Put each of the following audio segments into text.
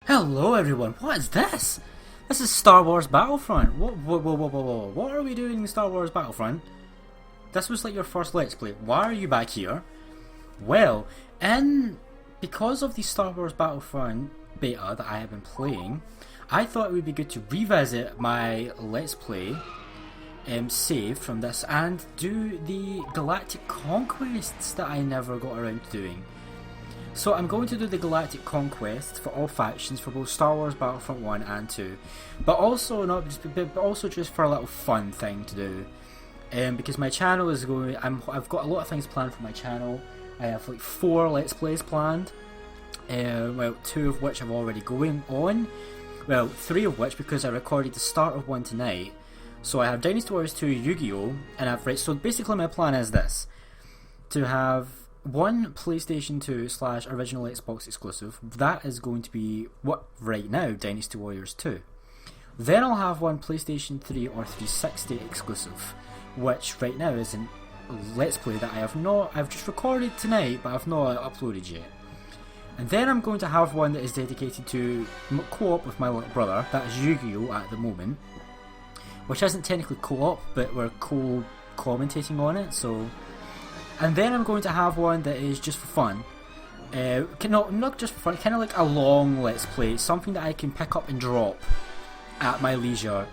Hello everyone, what is this? This is Star Wars Battlefront. What are we doing in Star Wars Battlefront? This was like your first Let's Play. Why are you back here? Well, because of the Star Wars Battlefront beta that I have been playing, I thought it would be good to revisit my Let's Play save from this and do the Galactic Conquests that I never got around to doing. So I'm going to do the Galactic Conquest for all factions for both Star Wars Battlefront 1 and 2, but also just for a little fun thing to do. Because my channel is going, I've got a lot of things planned for my channel. I have like 4 Let's Plays planned. Well, 2 of which I'm already going on. Well, 3 of which because I recorded the start of one tonight. So I have Dynasty Warriors 2 Yu-Gi-Oh! And so basically my plan is this: to have one PlayStation 2 / original Xbox exclusive. That is going to be what right now, Dynasty Warriors 2. Then I'll have one PlayStation 3 or 360 exclusive, which right now is a Let's Play that I've just recorded tonight, but I've not uploaded yet. And then I'm going to have one that is dedicated to co-op with my little brother. That is Yu-Gi-Oh! At the moment, which isn't technically co-op, but we're co-commentating on it, so. And then I'm going to have one that is just for fun. Not just for fun, kind of like a long Let's Play, something that I can pick up and drop at my leisure.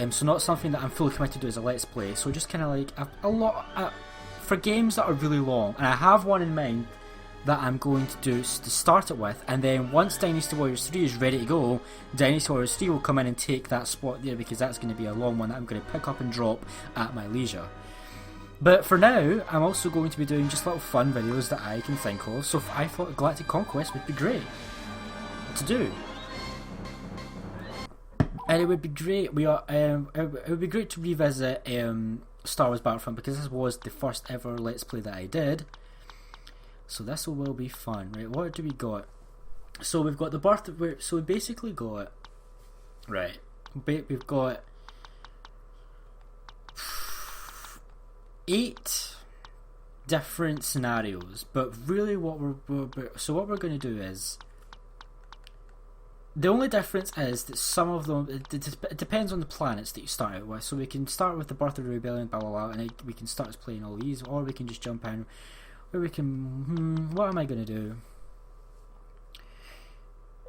So not something that I'm fully committed to as a Let's Play, so just kind of like a lot for games that are really long. And I have one in mind that I'm going to do to start it with, and then once Dynasty Warriors 3 is ready to go, Dynasty Warriors 3 will come in and take that spot there, because that's going to be a long one that I'm going to pick up and drop at my leisure. But for now, I'm also going to be doing just little fun videos that I can think of, so I thought Galactic Conquest would be great to do. And it would be great. It would be great to revisit Star Wars Battlefront, because this was the first ever Let's Play that I did. So this will be fun, right? What do we got? So we've got the birth. So we basically got, right? We've got 8 different scenarios, but really what we're going to do is, the only difference is that some of them, it depends on the planets that you start out with. So we can start with the birth of the rebellion, blah blah blah, and we can start playing all these, or we can just jump in where we can. What am I going to do?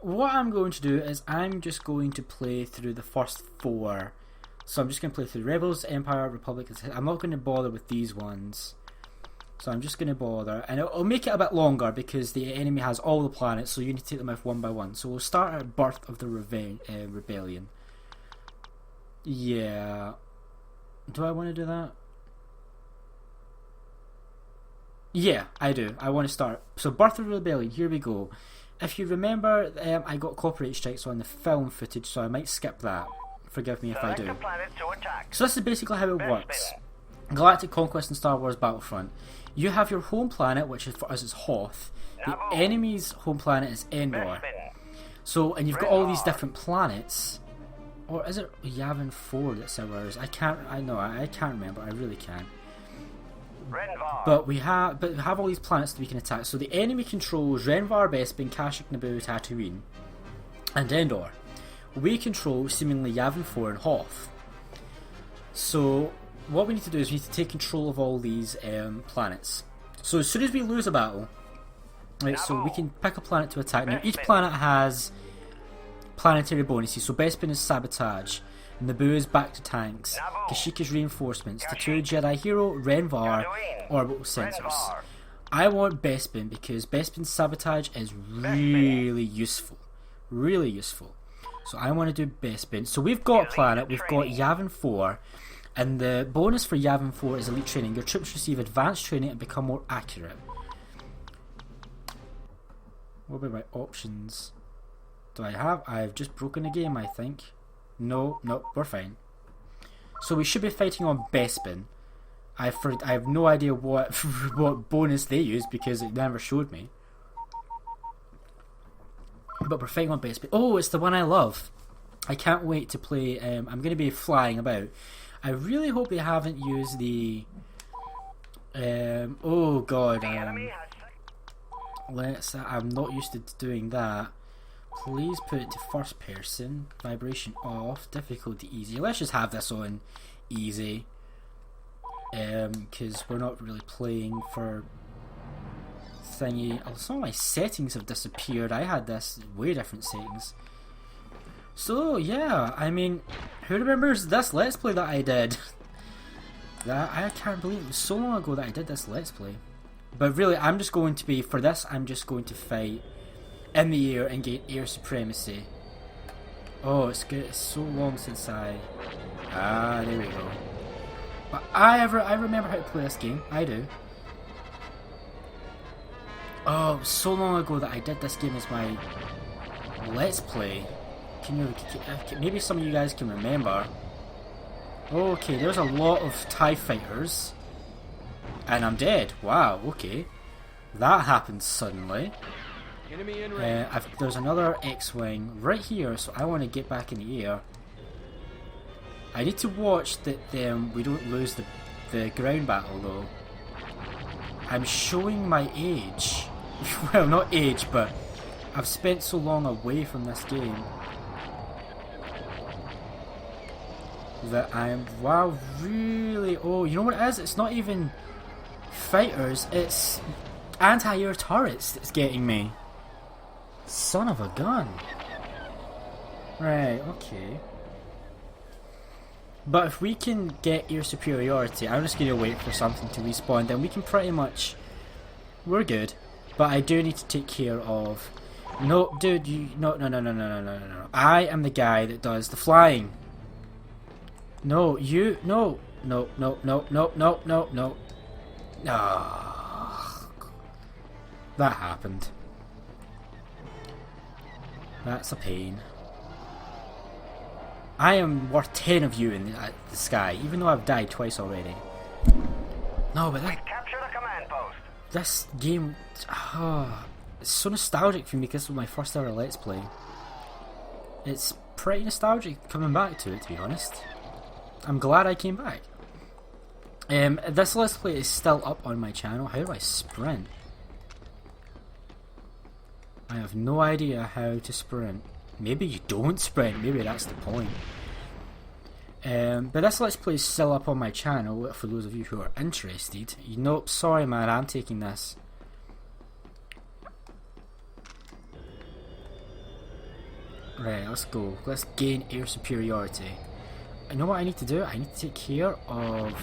What I'm going to do is I'm just going to play through the first 4. So I'm just going to play through Rebels, Empire, Republic. I'm not going to bother with these ones. So I'm just going to bother. And it'll make it a bit longer because the enemy has all the planets, so you need to take them out one by one. So we'll start at Birth of the Rebellion. Yeah. Do I want to do that? Yeah, I do. I want to start. So Birth of the Rebellion, here we go. If you remember, I got copyright strikes on the film footage, so I might skip that. Forgive me if I do. So this is basically how it works. Galactic Conquest and Star Wars Battlefront. You have your home planet, which is for us is Hoth. The enemy's home planet is Endor. So, and you've got all these different planets. Or is it Yavin 4 that's ours? I can't remember. I really can't. But we have all these planets that we can attack. So the enemy controls Renvar, Bespin, Kashyyyk, Naboo, Tatooine, and Endor. We control seemingly Yavin 4 and Hoth. So what we need to do is we need to take control of all these planets. So as soon as we lose a battle, right, so we can pick a planet to attack. Now each planet has planetary bonuses. So Bespin is Sabotage, Naboo is Back to Tanks, Kashyyyk is Reinforcements, Tatooine Jedi Hero, Renvar, Orbital Sensors. I want Bespin because Bespin's Sabotage is really useful. Really useful. So I want to do Bespin. So we've got a planet, we've got Yavin 4, and the bonus for Yavin 4 is Elite Training. Your troops receive advanced training and become more accurate. What about my options? Do I have? I've just broken the game, I think. No, we're fine. So we should be fighting on Bespin. I have no idea what what bonus they use because it never showed me. But we're fighting on Bespin. Oh, it's the one I love. I can't wait to play. I'm going to be flying about. I really hope they haven't used the. Oh god. I'm not used to doing that. Please put it to first person, vibration off, difficulty easy. Let's just have this on easy, because we're not really playing for thingy. Some of my settings have disappeared. I had this way different settings. So yeah, I mean, who remembers this Let's Play that I did? I can't believe it was so long ago that I did this Let's Play. But really, I'm just going to be, for this, I'm just going to fight in the air and gain air supremacy. Oh, it's good. It's so long since there we go. But I remember how to play this game. I do. Oh, it was so long ago that I did this game as my Let's Play. Maybe some of you guys can remember. Okay, there's a lot of TIE fighters. And I'm dead. Wow, okay. That happened suddenly. There's another X-Wing right here, so I want to get back in the air. I need to watch that we don't lose the ground battle though. I'm showing my age. Well, not age, but I've spent so long away from this game that I'm, wow, really, oh, you know what it is? It's not even fighters, it's anti-air turrets that's getting me. Son of a gun. Right, okay. But if we can get air superiority, I'm just going to wait for something to respawn, then we can pretty much, we're good. But I do need to take care of, no, dude, no. I am the guy that does the flying. No, no. Ah, that happened. That's a pain. I am worth 10 of you in the sky, even though I've died twice already. No, but capture the command post. This game, it's so nostalgic for me because it was my first ever Let's Play. It's pretty nostalgic coming back to it, to be honest. I'm glad I came back. This Let's Play is still up on my channel. How do I sprint? I have no idea how to sprint. Maybe you don't sprint, maybe that's the point. But this Let's Play is still up on my channel for those of you who are interested. Nope, sorry man, I'm taking this. Right, let's go. Let's gain air superiority. You know what I need to do? I need to take care of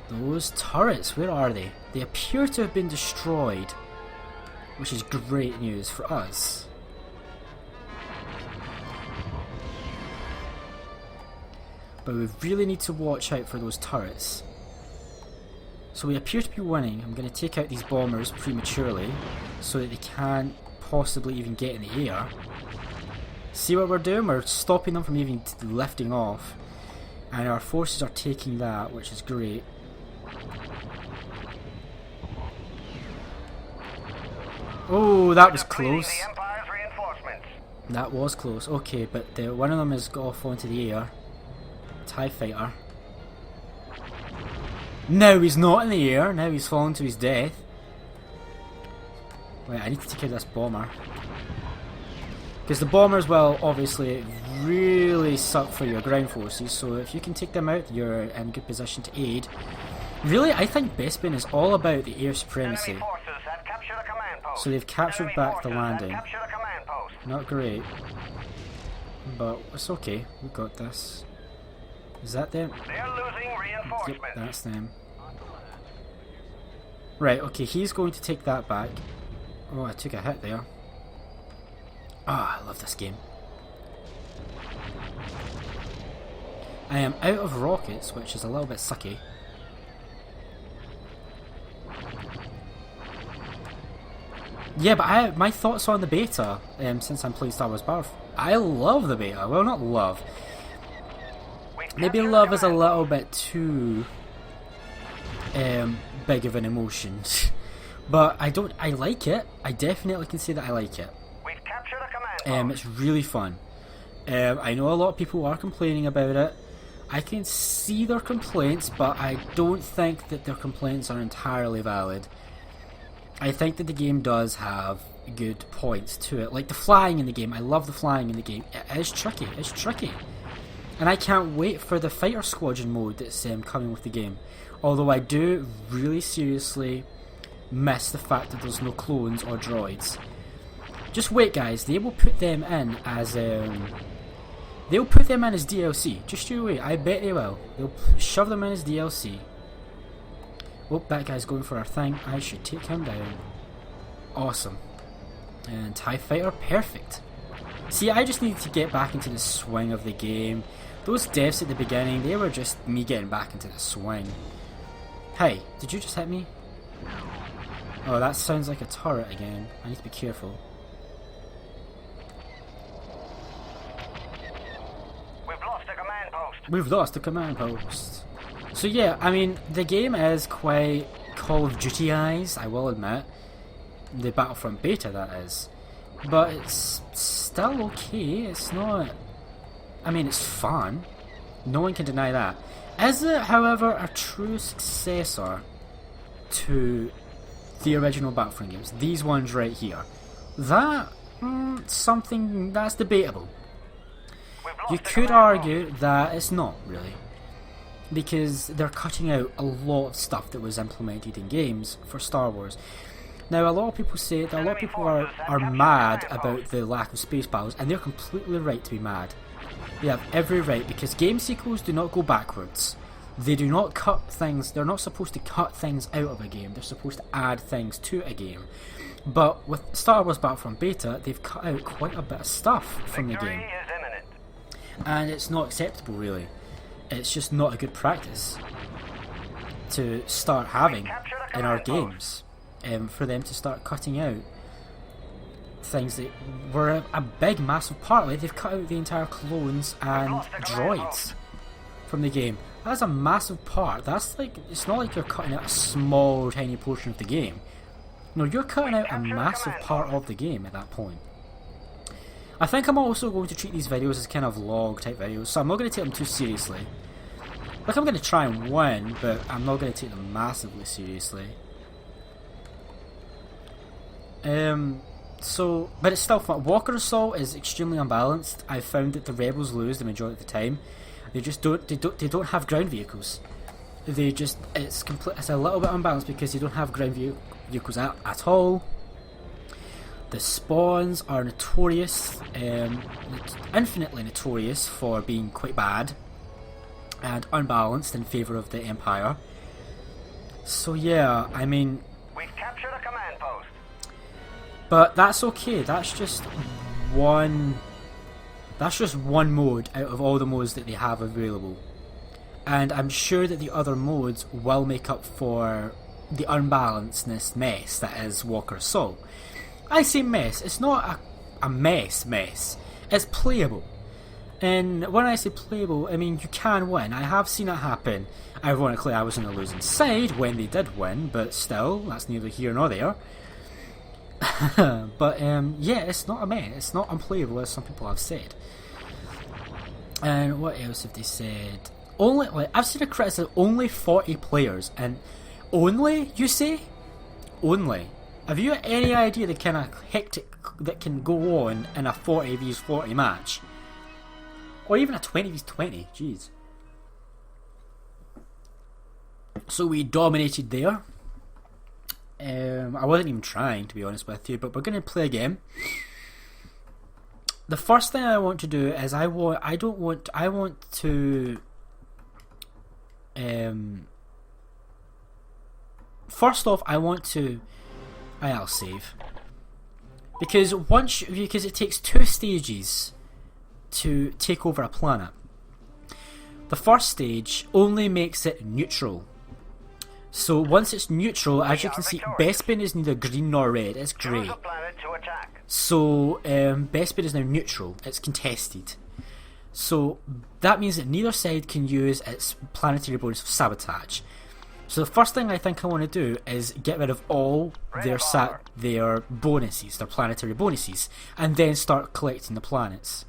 those turrets. Where are they? They appear to have been destroyed, which is great news for us. But we really need to watch out for those turrets. So we appear to be winning. I'm going to take out these bombers prematurely so that they can't possibly even get in the air. See what we're doing? We're stopping them from even lifting off. And our forces are taking that, which is great. Oh, that was close. That was close. Okay, but one of them has got off onto the air. TIE fighter. Now he's not in the air. Now he's fallen to his death. Wait, I need to take care of this bomber. Because the bombers will obviously really suck for your ground forces. So if you can take them out, you're in good position to aid. Really, I think Bespin is all about the air supremacy. So they've captured back the landing. Not great. But it's okay. We got this. Is that them? They're losing reinforcements. Yep, that's them. Right, okay, he's going to take that back. Oh, I took a hit there. Ah, I love this game. I am out of rockets, which is a little bit sucky. Yeah, but my thoughts on the beta, since I'm playing Star Wars Battlefront. I love the beta. Well, not love. Maybe love is a little bit too big of an emotion. But I like it. I definitely can say that I like it. We've captured a command post. It's really fun. I know a lot of people are complaining about it. I can see their complaints, but I don't think that their complaints are entirely valid. I think that the game does have good points to it. Like the flying in the game, I love the flying in the game. It is tricky, it's tricky. And I can't wait for the fighter squadron mode that's coming with the game. Although I do really seriously miss the fact that there's no clones or droids. Just wait guys, they will put them in as they'll put them in as DLC. Just you wait, I bet they will. They'll shove them in as DLC. Oh, that guy's going for our thing. I should take him down. Awesome. And TIE Fighter, perfect. See, I just needed to get back into the swing of the game. Those deaths at the beginning, they were just me getting back into the swing. Hey, did you just hit me? Oh, that sounds like a turret again. I need to be careful. We've lost the command post. We've lost the command post. So yeah, I mean, the game is quite Call of Duty-ized, I will admit. The Battlefront Beta, that is. But it's still okay, it's not... I mean, it's fun. No one can deny that. Is it, however, a true successor to the original Battlefront games? These ones right here. That, something that's debatable. You could argue that it's not, really. Because they're cutting out a lot of stuff that was implemented in games for Star Wars. Now, a lot of people say that a lot of people are mad about the lack of space battles, and they're completely right to be mad. They have every right, because game sequels do not go backwards. They do not cut things, they're not supposed to cut things out of a game, they're supposed to add things to a game. But with Star Wars Battlefront Beta, they've cut out quite a bit of stuff from the game. And it's not acceptable, really. It's just not a good practice to start having in our games. For them to start cutting out things that were a big, massive part. Like, they've cut out the entire clones and droids from the game. That's a massive part. That's like, it's not like you're cutting out a small, tiny portion of the game. No, you're cutting out a massive part of the game at that point. I think I'm also going to treat these videos as kind of vlog type videos, so I'm not going to take them too seriously. Like, I'm going to try and win, but I'm not going to take them massively seriously. But it's still fun. Walker Assault is extremely unbalanced. I've found that the rebels lose the majority of the time. They just they don't have ground vehicles. It's a little bit unbalanced because they don't have ground vehicles at all. The spawns are notorious, infinitely notorious for being quite bad and unbalanced in favour of the Empire. So yeah, I mean, we've captured a command post. But that's okay. That's just one mode out of all the modes that they have available. And I'm sure that the other modes will make up for the unbalancedness mess that is Walker Assault. I say mess, it's not a mess. It's playable. And when I say playable, I mean you can win. I have seen it happen. Ironically, I was on the losing side when they did win, but still, that's neither here nor there. But yeah, it's not a mess. It's not unplayable, as some people have said. And what else have they said? I've seen a criticism, only 40 players, and only, you say? Only. Have you any idea the kind of hectic that can go on in a 40 vs 40 match? Or even a 20 vs 20, jeez. So we dominated there. I wasn't even trying, to be honest with you, but we're going to play a game. The first thing I want to do is I want to first off, I'll save. Because it takes 2 stages to take over a planet. The first stage only makes it neutral. So once it's neutral, as you can see, Bespin is neither green nor red, it's grey. So Bespin is now neutral, it's contested. So that means that neither side can use its planetary bonus of sabotage. So the first thing I think I want to do is get rid of all their bonuses, their planetary bonuses, and then start collecting the planets.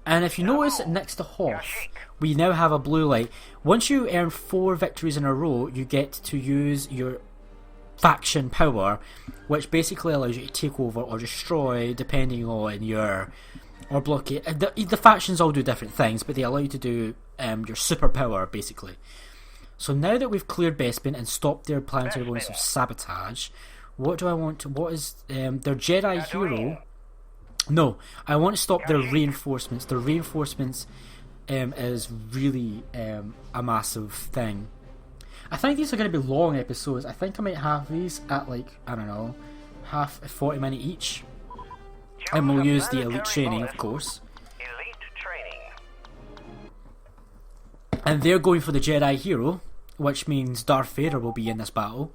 And if you notice next to Hoth, we now have a blue light. Once you earn 4 victories in a row, you get to use your faction power, which basically allows you to take over or destroy depending on your or blockade. The factions all do different things, but they allow you to do your superpower basically. So now that we've cleared Bespin and stopped their planetary bonus of sabotage, what do I want to? What is their Jedi hero? No, I want to stop their reinforcements. Their reinforcements is really a massive thing. I think these are going to be long episodes. I think I might have these at like, I don't know, 40 minutes each. And we'll use the elite training, of course. Elite training. And they're going for the Jedi hero, which means Darth Vader will be in this battle.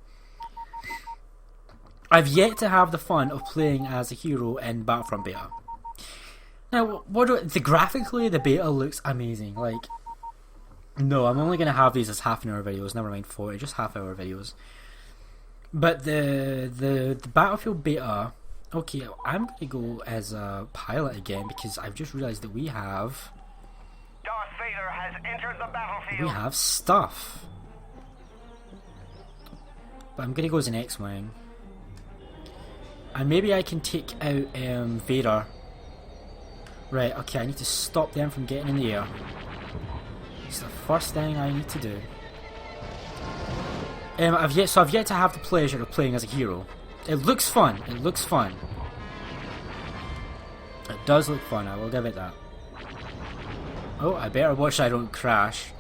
I've yet to have the fun of playing as a hero in Battlefront Beta. Now, graphically, the beta looks amazing. Like, no, I'm only going to have these as half-an-hour videos. Never mind 40, just half-hour videos. But the Battlefield Beta. Okay, I'm going to go as a pilot again because I've just realised that we have. Darth Vader has entered the battlefield. We have stuff. But I'm going to go as an X-Wing. And maybe I can take out Vader. Right, okay, I need to stop them from getting in the air. It's the first thing I need to do. I've yet to have the pleasure of playing as a hero. It looks fun. It looks fun. It does look fun. I will give it that. Oh, I better watch I don't crash.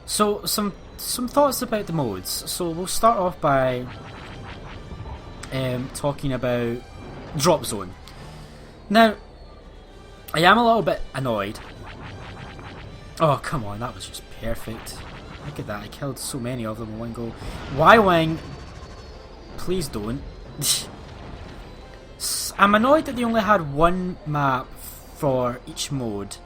So some thoughts about the modes. So we'll start off by talking about Drop Zone. Now, I am a little bit annoyed. Oh, come on, that was just perfect. Look at that, I killed so many of them in one go. Y-Wing, please don't. I'm annoyed that they only had one map for each mode.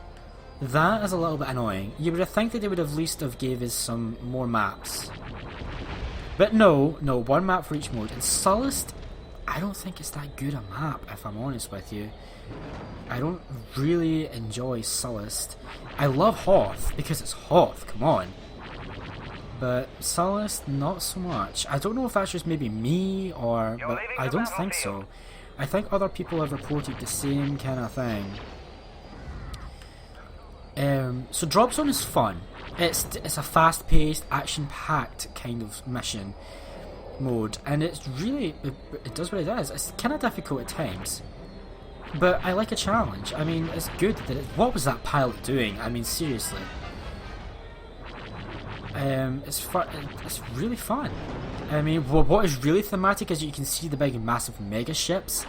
That is a little bit annoying. You would think that they would have at least have gave us some more maps. But no, one map for each mode. And Sullust, I don't think it's that good a map, if I'm honest with you. I don't really enjoy Sullust. I love Hoth, because it's Hoth, come on. But Sullust, not so much. I don't know if that's just maybe me, but I don't think so. I think other people have reported the same kind of thing. So Drop Zone is fun. It's a fast-paced, action-packed kind of mission mode, and it's really it does what it does. It's kind of difficult at times, but I like a challenge. I mean, it's good that what was that pilot doing? I mean, seriously. It's fun. It's really fun. I mean, what is really thematic is you can see the big, massive mega ships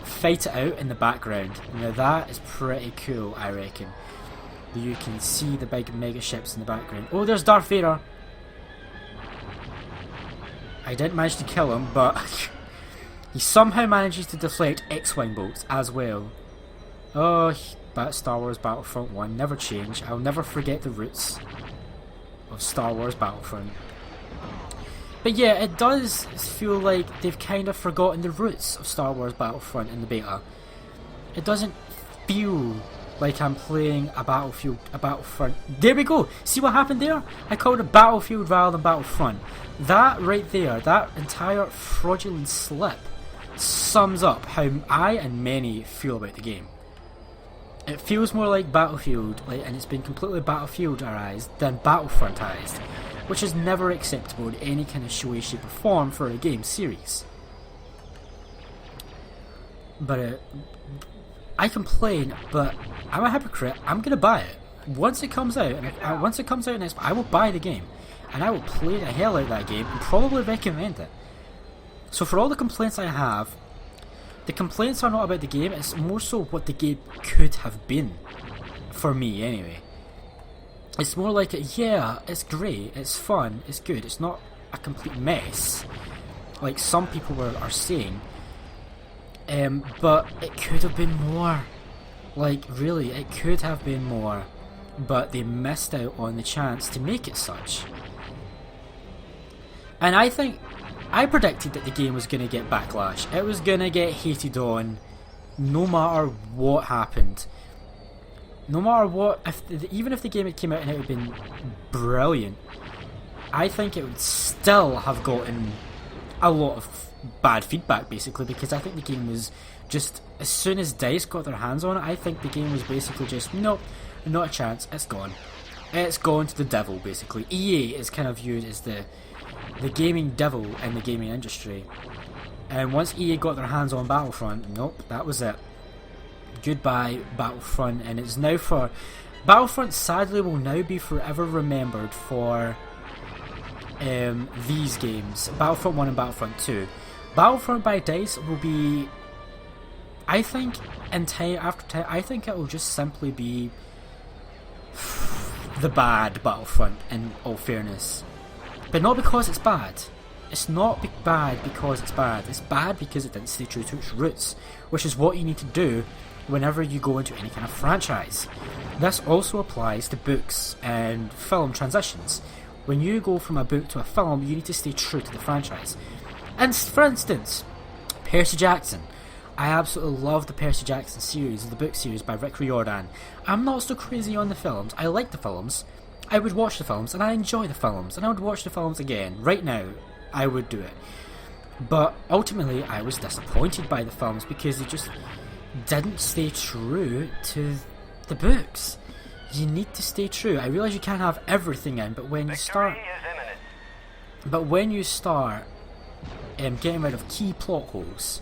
fight it out in the background. Now that is pretty cool, I reckon. You can see the big mega ships in the background. Oh, there's Darth Vader. I didn't manage to kill him, but he somehow manages to deflect X-Wing bolts as well. Oh, Star Wars Battlefront 1 never change. I'll never forget the roots of Star Wars Battlefront. But yeah, it does feel like they've kind of forgotten the roots of Star Wars Battlefront in the beta. It doesn't feel like I'm playing a Battlefront. There we go! See what happened there? I called it Battlefield rather than Battlefront. That right there, that entire fraudulent slip, sums up how I and many feel about the game. It feels more like Battlefield, and it's been completely Battlefieldized than Battlefrontized, which is never acceptable in any kind of showy shape or form for a game series. But I complain, but I'm a hypocrite. I'm gonna buy it once it comes out, and once it comes out next, I will buy the game, and I will play the hell out of that game and probably recommend it. So for all the complaints I have, the complaints are not about the game. It's more so what the game could have been, for me anyway. It's more like, yeah, it's great, it's fun, it's good. It's not a complete mess, like some people are saying. But it could have been more. Like, really, it could have been more. But they missed out on the chance to make it such. And I think, I predicted that the game was going to get backlash. It was going to get hated on no matter what happened. No matter what, even if the game had came out and it had been brilliant, I think it would still have gotten a lot of bad feedback basically, because I think the game was just, as soon as DICE got their hands on it, I think the game was basically just, nope, not a chance, it's gone. It's gone to the devil basically. EA is kind of viewed as the gaming devil in the gaming industry. And once EA got their hands on Battlefront, nope, that was it. Goodbye Battlefront, and it's now for... Battlefront sadly will now be forever remembered for these games, Battlefront 1 and Battlefront 2. Battlefront by DICE will be, I think, in time after time, I think it will just simply be the bad Battlefront in all fairness. But not because it's bad. It's not bad because it's bad. It's bad because it didn't stay true to its roots, which is what you need to do whenever you go into any kind of franchise. This also applies to books and film transitions. When you go from a book to a film, you need to stay true to the franchise. And for instance, Percy Jackson. I absolutely love the Percy Jackson series, the book series by Rick Riordan. I'm not so crazy on the films. I like the films. I would watch the films, and I enjoy the films, and I would watch the films again. Right now, I would do it. But ultimately, I was disappointed by the films because they just didn't stay true to the books. You need to stay true. I realise you can't have everything in, but when you start... getting rid of key plot holes,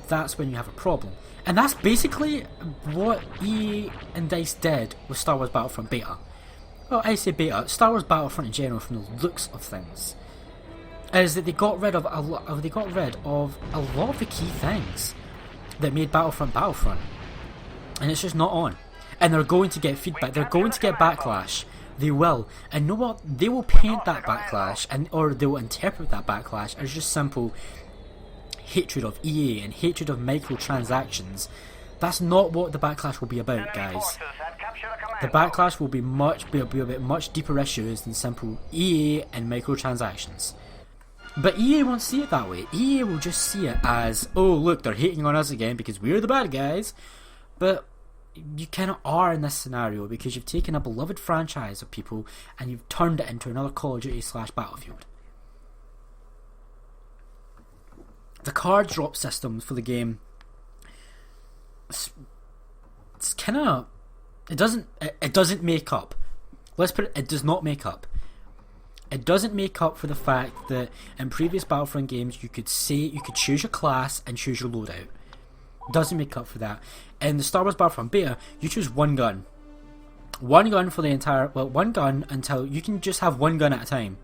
that's when you have a problem. And that's basically what EA and DICE did with Star Wars Battlefront Beta. Well, I say beta, Star Wars Battlefront in general, from the looks of things, is that they got rid of a lot of the key things that made Battlefront Battlefront, and it's just not on. And they're going to get feedback. They're going to get backlash. They will, and you know what? They will paint that backlash, or they will interpret that backlash as just simple hatred of EA and hatred of microtransactions. That's not what the backlash will be about, guys. The backlash will be about much deeper issues than simple EA and microtransactions. But EA won't see it that way. EA will just see it as, oh look, they're hating on us again because we're the bad guys. But you kind of are in this scenario because you've taken a beloved franchise of people and you've turned it into another Call of Duty / Battlefield. The card drop system for the game, it's kind of, it doesn't make up. Let's put it does not make up. It doesn't make up for the fact that in previous Battlefront games you could choose your class and choose your loadout. Doesn't make up for that. In the Star Wars Battlefront Beta, you choose one gun. One gun for the entire... Well, one gun until... You can just have one gun at a time.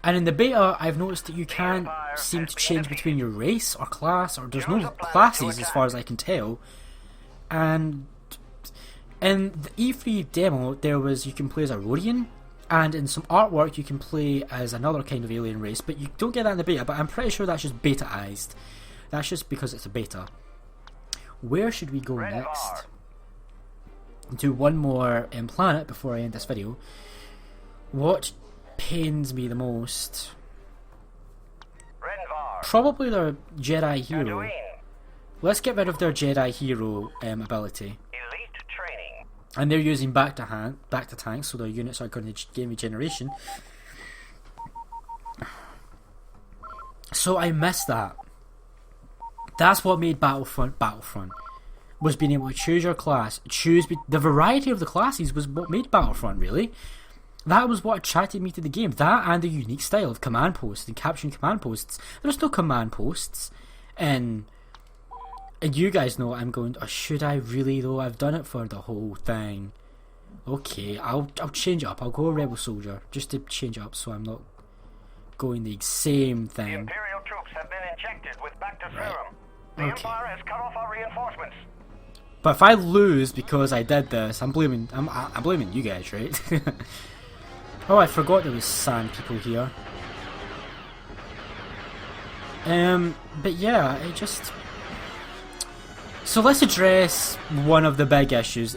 And in the beta, I've noticed that you can't seem to change between your race or class, or there's no classes as far as I can tell. And in the E3 demo, there was... You can play as a Rodian, and in some artwork you can play as another kind of alien race, but you don't get that in the beta, but I'm pretty sure that's just betaized. That's just because it's a beta. Where should we go next? Do one more planet before I end this video. What pains me the most? Probably their Jedi hero. Let's get rid of their Jedi hero ability. Elite training. And they're using back to tank, so their units are going to gain regeneration. So I missed that. That's what made Battlefront, was being able to choose your class, the variety of the classes was what made Battlefront, really. That was what attracted me to the game, that and the unique style of command posts and capturing command posts. There's no command posts, and you guys know I'm going, oh, should I really though? I've done it for the whole thing. Okay, I'll change it up, I'll go a Rebel Soldier, just to change it up so I'm not going the same thing. The Imperial troops have been injected with Bacta serum. Right. The Empire has cut off our reinforcements. But if I lose because I did this, I'm blaming you guys, right? Oh, I forgot there was sand people here. But yeah, it just... So let's address one of the big issues.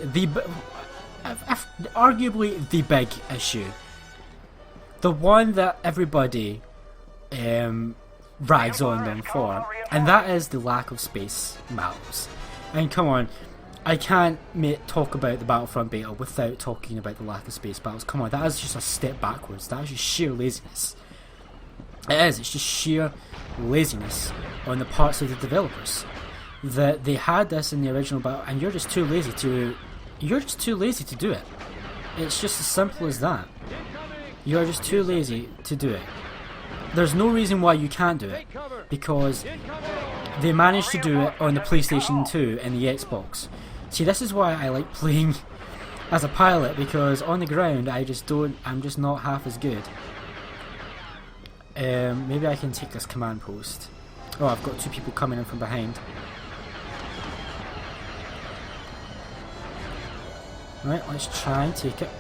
Arguably the big issue. The one that everybody rags on them for. And that is the lack of space maps. And come on, I can't talk about the Battlefront beta without talking about the lack of space battles. Come on, that is just a step backwards. That is just sheer laziness. It is. It's just sheer laziness on the parts of the developers. That they had this in the original battle, and you're just too lazy to. You're just too lazy to do it. It's just as simple as that. You're just too lazy to do it. There's no reason why you can't do it, because they managed to do it on the PlayStation 2 and the Xbox. See, this is why I like playing as a pilot, because on the ground I'm just not half as good. Maybe I can take this command post. Oh, I've got two people coming in from behind. Right, let's try and take it.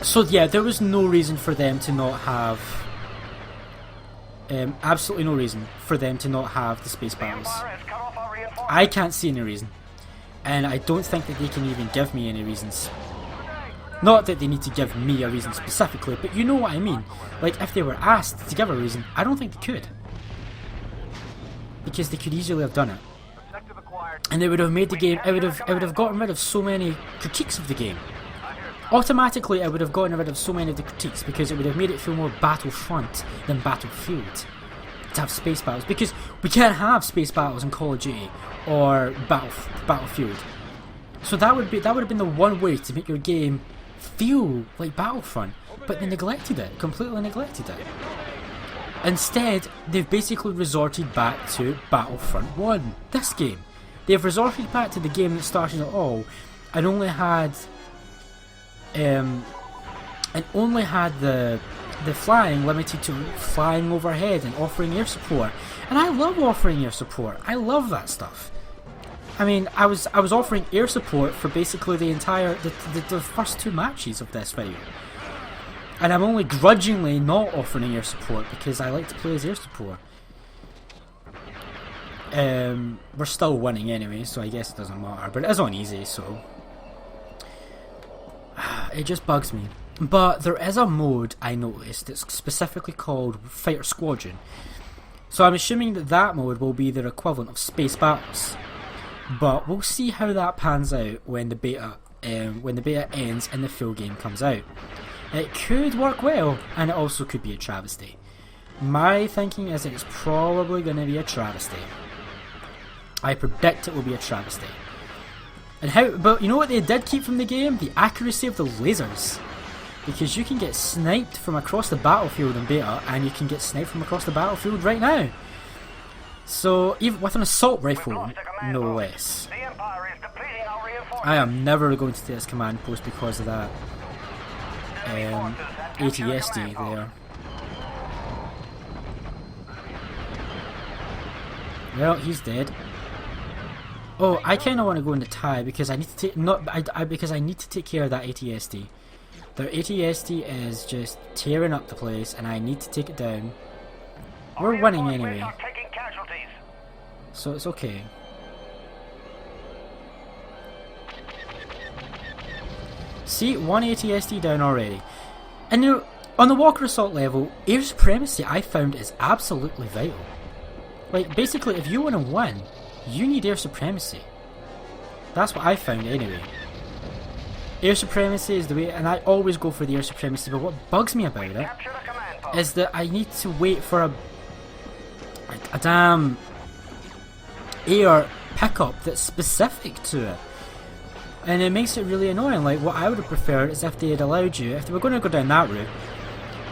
So yeah, there was no reason for them to not have... absolutely no reason for them to not have the space battles. I can't see any reason. And I don't think that they can even give me any reasons. Not that they need to give me a reason specifically, but you know what I mean. Like, if they were asked to give a reason, I don't think they could. Because they could easily have done it. And they would have made the game, it would have gotten rid of so many critiques of the game. Automatically, it would have gotten rid of so many of the critiques, because it would have made it feel more Battlefront than Battlefield to have space battles. Because we can't have space battles in Call of Duty or Battlefield. So that would have been the one way to make your game feel like Battlefront, but they neglected it, completely neglected it. Instead, they've basically resorted back to Battlefront 1, this game. They've resorted back to the game that started it all, and only had the flying limited to flying overhead and offering air support. And I love offering air support. I love that stuff. I mean, I was offering air support for basically the entire the first two matches of this video, and I'm only grudgingly not offering air support because I like to play as air support. We're still winning anyway, so I guess it doesn't matter. But it is on easy, so it just bugs me. But there is a mode I noticed that's specifically called Fighter Squadron. So I'm assuming that mode will be their equivalent of space battles. But we'll see how that pans out when the beta ends and the full game comes out. It could work well, and it also could be a travesty. My thinking is that it's probably going to be a travesty. I predict it will be a travesty. But you know what they did keep from the game? The accuracy of the lasers. Because you can get sniped from across the battlefield in beta, and you can get sniped from across the battlefield right now. So, even with an assault rifle, no less. I am never going to take this command post because of that ATSD there. Well, he's dead. Oh, I kind of want to go in the tie because I need to take because I need to take care of that ATSD. Their ATSD is just tearing up the place, and I need to take it down. We're winning anyway, so it's okay. See, one ATSD down already. And you know, on the Walker Assault level, air supremacy I found is absolutely vital. Like, basically, if you want to win, you need air supremacy. That's what I found anyway. Air supremacy is the way, and I always go for the air supremacy, but what bugs me about it is that I need to wait for a damn air pickup that's specific to it. And it makes it really annoying. Like, what I would have preferred is if they had allowed you, if they were going to go down that route,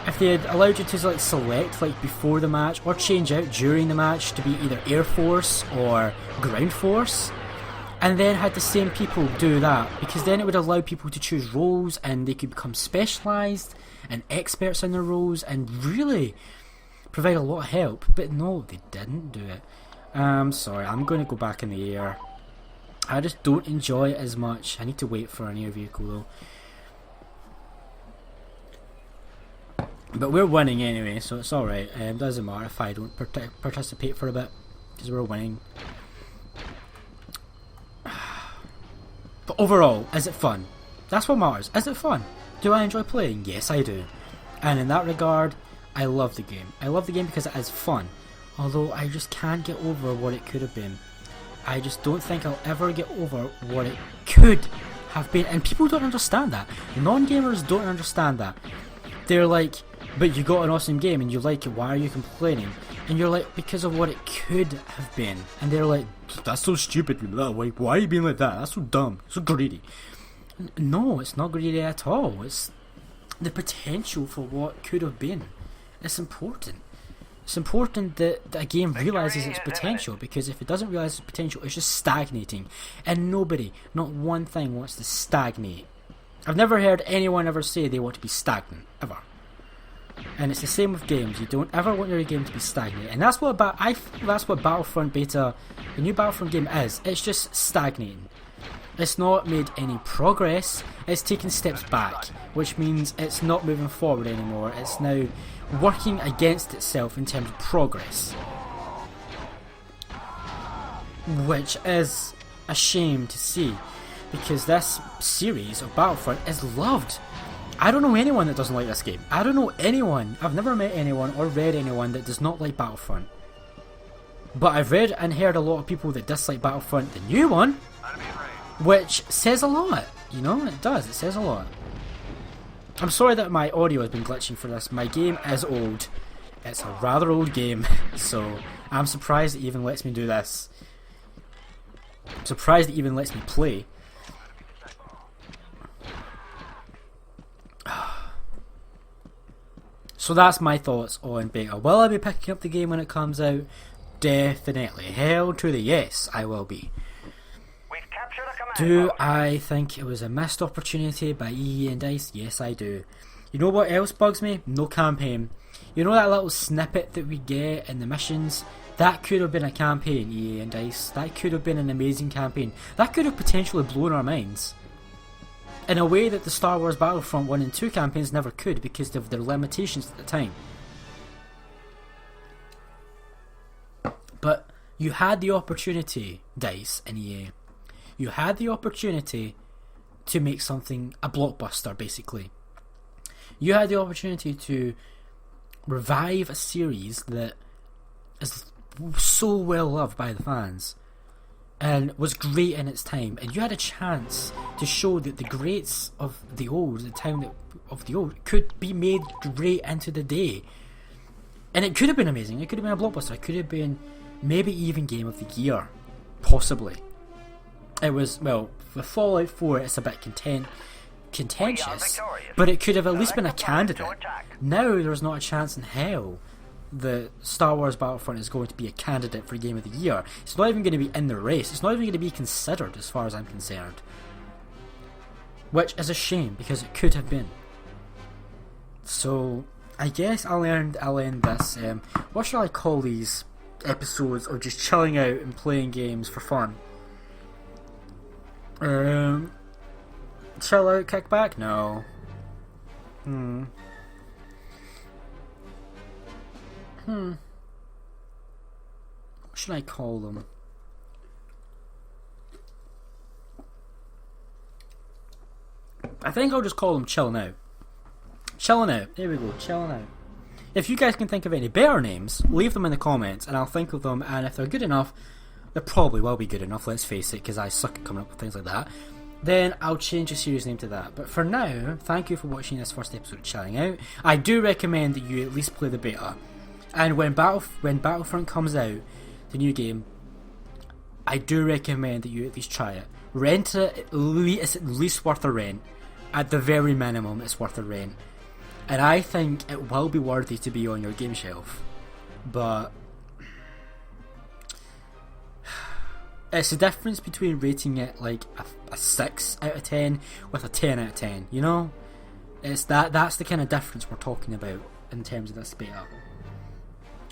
if they had allowed you to like select like before the match or change out during the match to be either Air Force or Ground Force, and then had the same people do that, because then it would allow people to choose roles and they could become specialised and experts in their roles and really provide a lot of help. But no, they didn't do it. Sorry, I'm going to go back in the air. I just don't enjoy it as much. I need to wait for an air vehicle though. But we're winning anyway, so it's alright. It doesn't matter if I don't participate for a bit, because we're winning. But overall, is it fun? That's what matters. Is it fun? Do I enjoy playing? Yes, I do. And in that regard, I love the game. I love the game because it is fun. Although I just can't get over what it could have been. I just don't think I'll ever get over what it could have been. And people don't understand that. Non-gamers don't understand that. They're like, But you got an awesome game and you like it, why are you complaining? And you're like, because of what it could have been. And they're like, that's so stupid, why are you being like that? That's so dumb, so greedy. No, it's not greedy at all. It's the potential for what could have been. It's important. It's important that a game realises its potential, because if it doesn't realise its potential, it's just stagnating. And nobody, not one thing, wants to stagnate. I've never heard anyone ever say they want to be stagnant, ever. And it's the same with games. You don't ever want your game to be stagnant. And that's what that's what Battlefront Beta, the new Battlefront game is. It's just stagnating. It's not made any progress. It's taking steps back, which means it's not moving forward anymore. It's now working against itself in terms of progress, which is a shame to see, because this series of Battlefront is loved. I don't know anyone that doesn't like this game. I don't know anyone. I've never met anyone or read anyone that does not like Battlefront. But I've read and heard a lot of people that dislike Battlefront, the new one, which says a lot. You know, it does. It says a lot. I'm sorry that my audio has been glitching for this. My game is old. It's a rather old game, so I'm surprised it even lets me do this. I'm surprised it even lets me play. So that's my thoughts on beta. Will I be picking up the game when it comes out? Definitely. Hell to the yes, I will be. We've captured a command Do post. I think it was a missed opportunity by EA and DICE? Yes, I do. You know what else bugs me? No campaign. You know that little snippet that we get in the missions? That could have been a campaign, EA and DICE. That could have been an amazing campaign. That could have potentially blown our minds. In a way that the Star Wars Battlefront 1 and 2 campaigns never could, because of their limitations at the time. But you had the opportunity, DICE and EA. You had the opportunity to make something a blockbuster, basically. You had the opportunity to revive a series that is so well loved by the fans and was great in its time, and you had a chance to show that the greats of the old, the time of the old, could be made great into the day. And it could have been amazing. It could have been a blockbuster. It could have been maybe even Game of the Year, possibly. It was, well, for Fallout 4 it's a bit contentious, but it could have at least been a candidate. Now there's not a chance in hell the Star Wars Battlefront is going to be a candidate for Game of the Year. It's not even going to be in the race. It's not even going to be considered, as far as I'm concerned. Which is a shame, because it could have been. So I guess I'll end this. What shall I call these episodes of just chilling out and playing games for fun? Chill out, kick back? No. What should I call them? I think I'll just call them chilling out. Chilling out. There we go, chilling out. If you guys can think of any better names, leave them in the comments and I'll think of them, and if they're good enough, they probably will be good enough, let's face it, because I suck at coming up with things like that, then I'll change the series name to that. But for now, thank you for watching this first episode of Chilling Out. I do recommend that you at least play the beta. And when Battlefront comes out, the new game, I do recommend that you at least try it. Rent it, it's at least worth a rent. At the very minimum, it's worth a rent. And I think it will be worthy to be on your game shelf. But it's the difference between rating it like a 6 out of 10 with a 10 out of 10, you know? It's that's the kind of difference we're talking about in terms of this beta.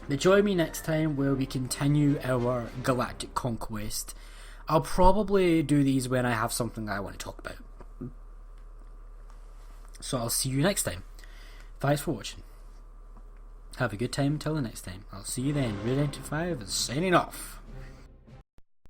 But join me next time where we continue our galactic conquest. I'll probably do these when I have something I want to talk about. So I'll see you next time. Thanks for watching. Have a good time until the next time. I'll see you then. Rant 5 is signing off.